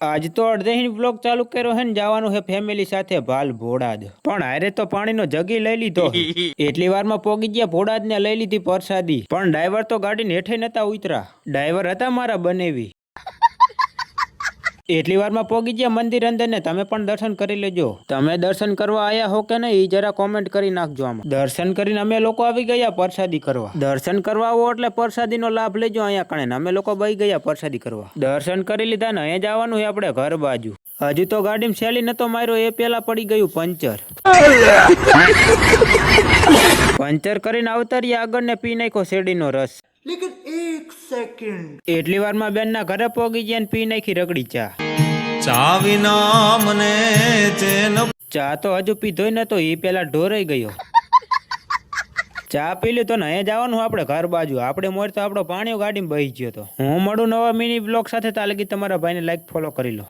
આજ તો અડધેહીન બ્લોગ ચાલુ કર્યો હે ને જવાનું હે ફેમિલી સાથે ભાલ ભોડાદ પણ હારે તો પાણીનો જગી લઈ લીધો હે એટલી વારમાં પોગી ગયા ભોડાદ ને લઈ લીધી પરસાદી પણ ડ્રાઈવર તો ગાડીને હેઠે નતા ઉતરા ડ્રાઈવર હતા મારા બનેવી એટલી વારમાં પોગી ગયા મંદિર અંદર ને તમે પણ દર્શન કરી લેજો તમે દર્શન કરવા આયા હો કે નહીં જરા કોમેન્ટ કરી નાખજો આમાં દર્શન કરીને અમે લોકો આવી ગયા પરસાદી કરવા દર્શન કરવા આવો એટલે પરસાદીનો લાભ લેજો અહીંયા કણે અમે લોકો બઈ ગયા પરસાદી કરવા દર્શન કરી લીધા ને અહીંયા જવાનું છે આપણે ઘર બાજુ હજુ તો ગાડીમાં સેલી નતો માર્યો એ પેલા પડી ગયું પંચર પંચર કરીને આવતારી આગળ ને પી નાખ્યો શેરડીનો રસ लेकिन एक सेकंड એટલી વારમાં બેન ના ઘરે પોગી ગયા ને પી નાખી રગડી ચા વિના મને ચેન ચા તો હજુ પીધોય નતો એ પેલા ઢોરાઈ ગયો ચા પી લ્યો તો ને અહીંયા જવાનું આપણે ઘર બાજુ આપણે મોર તો આપણો પાણીઓ ગાડીમાં બહી ગયો તો હું મળું નવા મિની બ્લોગ સાથે તાલગી તમારા ભાઈને લાઈક ફોલો કરી લો।